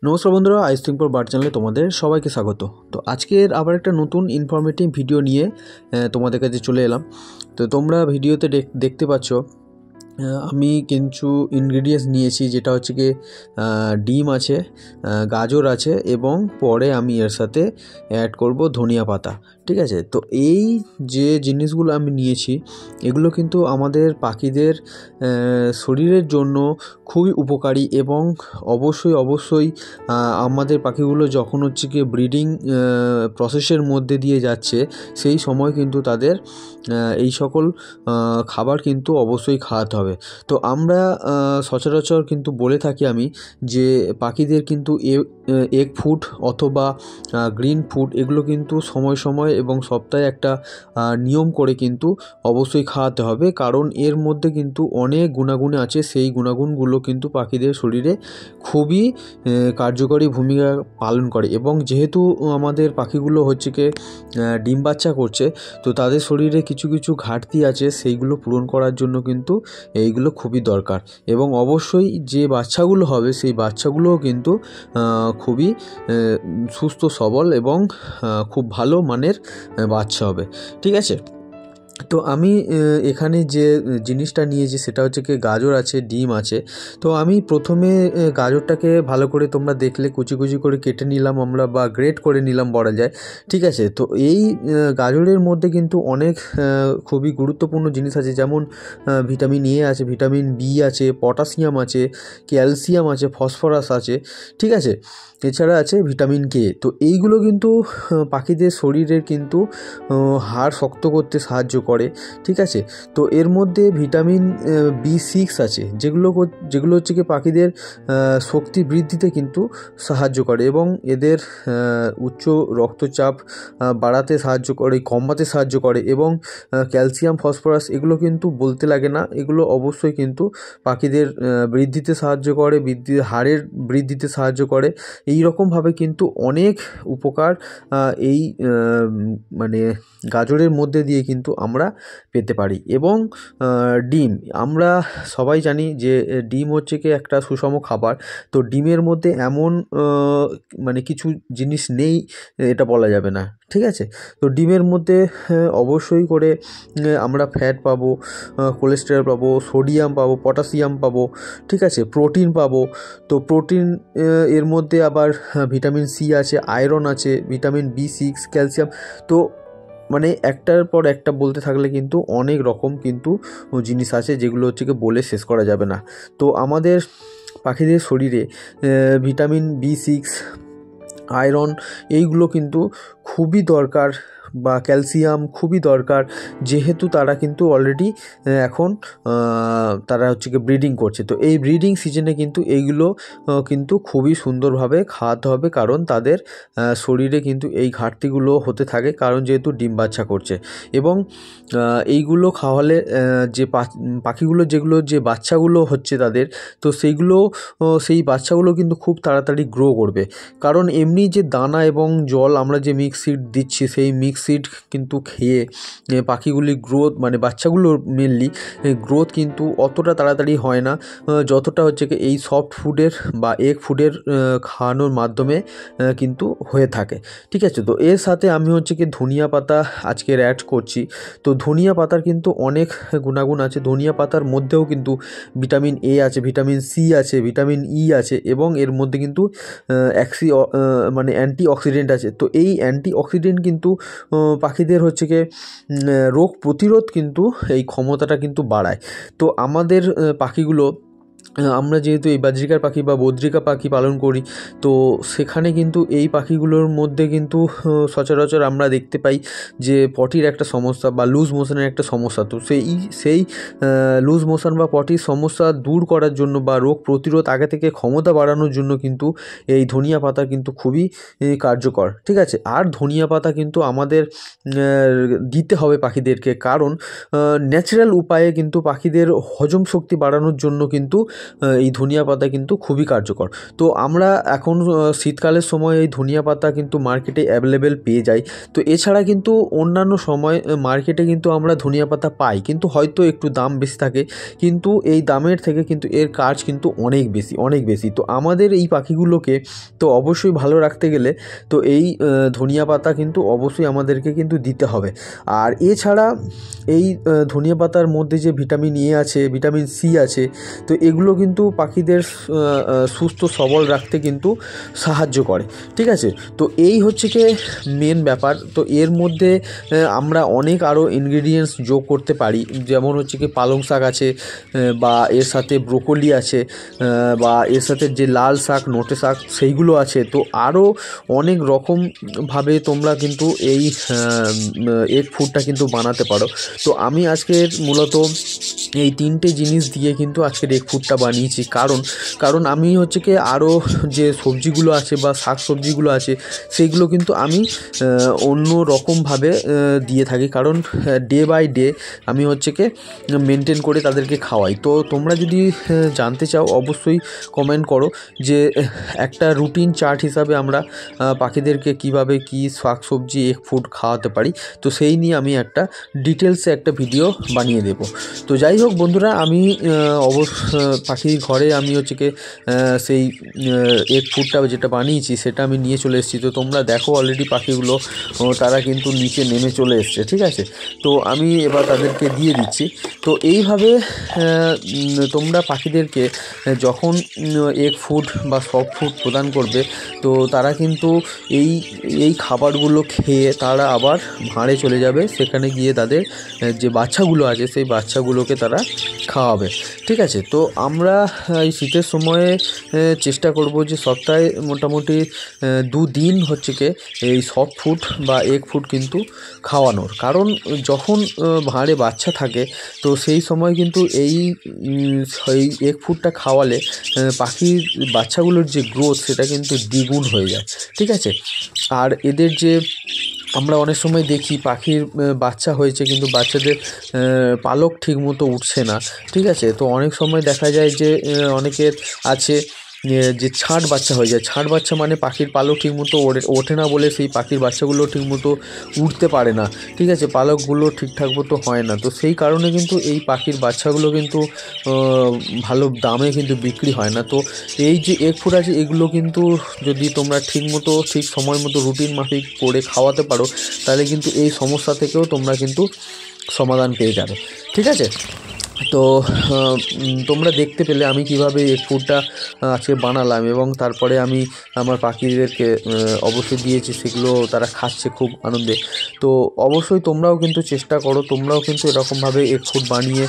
নমস্কার বন্ধুরা, আইস think for bird চ্যানেলে তোমাদের সবাইকে স্বাগত। তো আজকের আবার একটা নতুন ইনফরমেটিভ ভিডিও নিয়ে তোমাদের কাছে চলে এলাম। তো তোমরা ভিডিওতে দেখতে পাচ্ছ আমি কিছু ইনগ্রিডিয়েন্টস নিয়েছি, যেটা হচ্ছে কি ডিম আছে, গাজর আছে এবং পরে আমি এর সাথে অ্যাড করব ধনিয়া পাতা। ঠিক আছে, তো এই যে জিনিসগুলো আমি নিয়েছি এগুলো কিন্তু আমাদের পাখিদের শরীরের জন্য খুবই উপকারী এবং অবশ্যই আমাদের পাখিগুলো যখন হচ্ছে কি ব্রিডিং প্রসেসের মধ্যে দিয়ে যাচ্ছে সেই সময় কিন্তু তাদের এই সকল খাবার কিন্তু অবশ্যই খাওয়াতে হবে। তো আমরা সচরাচর কিন্তু বলে থাকি আমি যে পাখিদের কিন্তু এগ ফুড অথবা গ্রিন ফুড এগুলো কিন্তু সময় সময় এবং সপ্তাহে একটা নিয়ম করে কিন্তু অবশ্যই খাওয়াতে হবে, কারণ এর মধ্যে কিন্তু অনেক গুণাগুণ আছে। সেই গুণাগুণগুলো কিন্তু পাখিদের শরীরে খুবই কার্যকরী ভূমিকা পালন করে এবং যেহেতু আমাদের পাখিগুলো হচ্ছে কি ডিম বাচ্চা করছে, তো তাদের শরীরে কিছু কিছু ঘাটতি আছে, সেইগুলো পূরণ করার জন্য কিন্তু এইগুলো খুবই দরকার। এবং অবশ্যই যে বাচ্চাগুলো হবে সেই বাচ্চাগুলোও কিন্তু খুবই সুস্থ সবল এবং খুব ভালো মানের বাচ্চা হবে। ঠিক আছে, তো আমি এখানে যে জিনিসটা নিয়েছি সেটা হচ্ছে কি গাজর আছে, ডিম আছে। তো আমি প্রথমে গাজরটাকে ভালো করে তোমরা দেখলে কুচি কুচি করে কেটে নিলাম আমরা, বা গ্রেট করে নিলাম বলা যায়। ঠিক আছে, তো এই গাজরের মধ্যে কিন্তু অনেক খুবই গুরুত্বপূর্ণ জিনিস আছে, যেমন ভিটামিন এ আছে, ভিটামিন বি আছে, পটাশিয়াম আছে, ক্যালসিয়াম আছে, ফসফরাস আছে। ঠিক আছে, এছাড়া আছে ভিটামিন কে। তো এইগুলো কিন্তু পাখিদের শরীরের কিন্তু হাড় শক্ত করতে সাহায্য করে। ঠিক আছে, তো এর মধ্যে ভিটামিন B6 আছে, যেগুলো হচ্ছে কি পাখিদের শক্তি বৃদ্ধিতে কিন্তু সাহায্য করে এবং এদের উচ্চ রক্তচাপ বাড়াতে সাহায্য করে, কমাতে সাহায্য করে। এবং ক্যালসিয়াম, ফসফরাস এগুলো কিন্তু বলতে লাগে না, এগুলো অবশ্যই কিন্তু পাখিদের বৃদ্ধিতে সাহায্য করে, হাড়ের বৃদ্ধিতে সাহায্য করে। এই রকমভাবে কিন্তু অনেক উপকার এই মানে গাজরের মধ্যে দিয়ে কিন্তু আমরা পেতে পারি। এবং ডিম, আমরা সবাই জানি যে ডিম হচ্ছে কি একটা সুষম খাবার। তো ডিমের মধ্যে এমন মানে কিছু জিনিস নেই এটা বলা যাবে না। ঠিক আছে, তো ডিমের মধ্যে অবশ্যই করে আমরা ফ্যাট পাবো, কোলেস্টেরল পাবো, সোডিয়াম পাবো, পটাশিয়াম পাবো। ঠিক আছে, প্রোটিন পাবো। তো প্রোটিন এর মধ্যে আবার ভিটামিন সি আছে, আয়রন আছে, ভিটামিন B6, ক্যালসিয়াম। তো মানে একটার পর একটা বলতে থাকলে কিন্তু অনেক রকম কিন্তু জিনিস আছে, যেগুলো হচ্ছে কি বলে শেষ করা যাবে না। তো আমাদের পাখিদের শরীরে ভিটামিন B6, আয়রন এইগুলো কিন্তু খুবই দরকার, বা ক্যালসিয়াম খুবই দরকার, যেহেতু তারা কিন্তু অলরেডি এখন তারা হচ্ছে কি ব্রিডিং করছে। তো এই ব্রিডিং সিজনে কিন্তু এইগুলো কিন্তু খুবই সুন্দরভাবে খাওয়াতে হবে, কারণ তাদের শরীরে কিন্তু এই ঘাটতিগুলো হতে থাকে, কারণ যেহেতু ডিম বাচ্চা করছে। এবং এইগুলো খাওয়ালে যে পাখিগুলো যে বাচ্চাগুলো হচ্ছে তাদের, তো সেই বাচ্চাগুলো কিন্তু খুব তাড়াতাড়ি গ্রো করবে, কারণ এমনি যে দানা এবং জল আমরা যে মিক্স সিড দিচ্ছি, সেই মিক্স সিড কিন্তু খেয়ে পাখিগুলি গ্রোথ, মানে বাচ্চাগুলোর মেনলি গ্রোথ কিন্তু অতটা তাড়াতাড়ি হয় না, যতটা হচ্ছে কি এই সফট ফুডের বা এগ ফুডের খাওয়ানোর মাধ্যমে কিন্তু হয়ে থাকে। ঠিক আছে, তো এর সাথে আমি হচ্ছে কি ধনিয়া পাতা আজকের অ্যাড করছি। তো ধনিয়া পাতার কিন্তু অনেক গুণাগুণ আছে। ধনিয়া পাতার মধ্যেও কিন্তু ভিটামিন এ আছে, ভিটামিন সি আছে, ভিটামিন ই আছে, এবং এর মধ্যে কিন্তু মানে অ্যান্টি অক্সিডেন্ট আছে। তো এই অ্যান্টি অক্সিডেন্ট কিন্তু পাখিদের হচ্ছে কি রোগ প্রতিরোধ কিন্তু এই ক্ষমতাটা কিন্তু বাড়ায়। তো আমাদের পাখিগুলো, আমরা যেহেতু এই বাজরিকার পাখি বা বদ্রিকা পাখি পালন করি, তো সেখানে কিন্তু এই পাখিগুলোর মধ্যে কিন্তু সচরাচর আমরা দেখতে পাই যে পটির একটা সমস্যা বা লুজ মোশনের একটা সমস্যা। তো সেই লুজ মোশন বা পটির সমস্যা দূর করার জন্য বা রোগ প্রতিরোধ আগে থেকে ক্ষমতা বাড়ানোর জন্য কিন্তু এই ধনিয়া পাতা কিন্তু খুবই কার্যকর। ঠিক আছে, আর ধনিয়া পাতা কিন্তু আমাদের দিতে হবে পাখিদেরকে, কারণ ন্যাচারাল উপায়ে কিন্তু পাখিদের হজম শক্তি বাড়ানোর জন্য কিন্তু এই ধনিয়া পাতা কিন্তু খুবই কার্যকর। তো আমরা এখন শীতকালের সময় এই ধনিয়া পাতা কিন্তু মার্কেটে অ্যাভেলেবেল পেয়ে যাই। তো এছাড়া কিন্তু অন্যান্য সময় মার্কেটে কিন্তু আমরা ধনিয়া পাতা পাই, কিন্তু হয়তো একটু দাম বেশি থাকে, কিন্তু এই দামের থেকে কিন্তু এর কাজ কিন্তু অনেক বেশি। তো আমাদের এই পাখিগুলোকে তো অবশ্যই ভালো রাখতে গেলে তো এই ধনিয়া পাতা কিন্তু অবশ্যই আমাদেরকে কিন্তু দিতে হবে। আর এছাড়া এই ধনিয়া পাতার মধ্যে যে ভিটামিন এ আছে, ভিটামিন সি আছে, তো এগুলো কিন্তু পাখিদের সুস্থ সবল রাখতে কিন্তু সাহায্য করে। ঠিক আছে, তো এই হচ্ছে কি মেন ব্যাপার। তো এর মধ্যে আমরা অনেক আরও ইনগ্রিডিয়েন্টস যোগ করতে পারি, যেমন হচ্ছে কি পালং শাক আছে, বা এর সাথে ব্রোকলি আছে, বা এর সাথে যে লাল শাক, নোটে শাক সেইগুলো আছে। তো আরও অনেক রকমভাবে তোমরা কিন্তু এই এগ ফুডটা কিন্তু বানাতে পারো। তো আমি আজকের মূলত এই 3টে জিনিস দিয়ে কিন্তু আজকের এগ ফুডটা বানিয়েছি, কারণ আমি হচ্ছে কি আরও যে সবজিগুলো আছে বা শাক সবজিগুলো আছে সেইগুলো কিন্তু আমি অন্য রকমভাবে দিয়ে থাকি, কারণ ডে বাই ডে আমি হচ্ছে কি মেনটেন করে তাদেরকে খাওয়াই। তো তোমরা যদি জানতে চাও অবশ্যই কমেন্ট করো যে একটা রুটিন চার্ট হিসাবে আমরা পাখিদেরকে কিভাবে কি শাক সবজি এগ ফুড খাওয়াতে পারি, তো সেই নিয়ে আমি একটা ডিটেলসে একটা ভিডিও বানিয়ে দেব। তো যাই হোক বন্ধুরা, আমি পাখির ঘরে আমি হচ্ছে কি সেই এগ ফুডটা যেটা বানিয়েছি সেটা আমি নিয়ে চলে এসেছি। তো তোমরা দেখো অলরেডি পাখিগুলো তারা কিন্তু নিচে নেমে চলে এসছে। ঠিক আছে, তো আমি এবার তাদেরকে দিয়ে দিচ্ছি। তো এইভাবে তোমরা পাখিদেরকে যখন এগ ফুড বা সফট ফুড প্রদান করবে, তো তারা কিন্তু এই খাবারগুলো খেয়ে তারা আবার ভাঁড়ে চলে যাবে, সেখানে গিয়ে তাদের যে বাচ্চাগুলো আছে সেই বাচ্চাগুলোকে তারা খাওয়াবে। ঠিক আছে, তো আমরা এই শীতের সময়ে চেষ্টা করব যে সপ্তাহে মোটামুটি 2 দিন হচ্ছে কি এই সফট ফুড বা এগ ফুড কিন্তু খাওয়ানোর, কারণ যখন ভাঁড়ে বাচ্চা থাকে তো সেই সময় কিন্তু এই এগ ফুডটা খাওয়ালে পাখির বাচ্চাগুলোর যে গ্রোথ সেটা কিন্তু দ্বিগুণ হয়ে যায়। ঠিক আছে, আর এদের যে আমরা অনেক সময় দেখি পাখির বাচ্চা হয়েছে কিন্তু বাচ্চাদের পালক ঠিক মতো উঠছে না। ঠিক আছে, তো অনেক সময় দেখা যায় যে অনেকের আছে যে ছাঁট বাচ্চা হয়ে যায়। ছাঁট বাচ্চা মানে পাখির পালক ঠিকমতো ওঠে না বলে সেই পাখির বাচ্চাগুলো ঠিকমতো উঠতে পারে না। ঠিক আছে, পালকগুলো ঠিকঠাক মতো হয় না। তো সেই কারণে কিন্তু এই পাখির বাচ্চাগুলো কিন্তু ভালো দামে কিন্তু বিক্রি হয় না। তো এই যে এগ ফুড আছে এগুলো কিন্তু যদি তোমরা ঠিক সময় মতো রুটিন মাফিক করে খাওয়াতে পারো, তাহলে কিন্তু এই সমস্যা থেকেও তোমরা কিন্তু সমাধান পেয়ে যাবে। ঠিক আছে, তো তোমরা দেখতে পেলে আমি কিভাবে এগ ফুডটা আজকে বানালাম, এবং তারপরে আমি আমার পাখিদেরকে অবশ্যই দিয়েছি, সেগুলো তারা খাচ্ছে খুব আনন্দে। তো অবশ্যই তোমরাও কিন্তু চেষ্টা করো, তোমরাও কিন্তু এরকমভাবে এগ ফুড বানিয়ে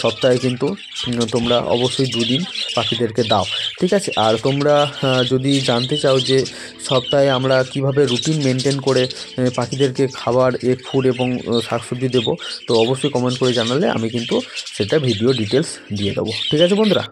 সপ্তাহে কিন্তু তোমরা অবশ্যই 2 দিন পাখিদেরকে দাও। ঠিক আছে, আর তোমরা যদি জানতে চাও যে সপ্তাহে আমরা কিভাবে রুটিন মেনটেন করে পাখিদেরকে খাবার এগ ফুড এবং শাকসবজি দেবো, তো অবশ্যই কমেন্ট করে জানালে আমি কিন্তু সেটা ভিডিও ডিটেলস দিয়ে দেবো। ঠিক আছে বন্ধুরা।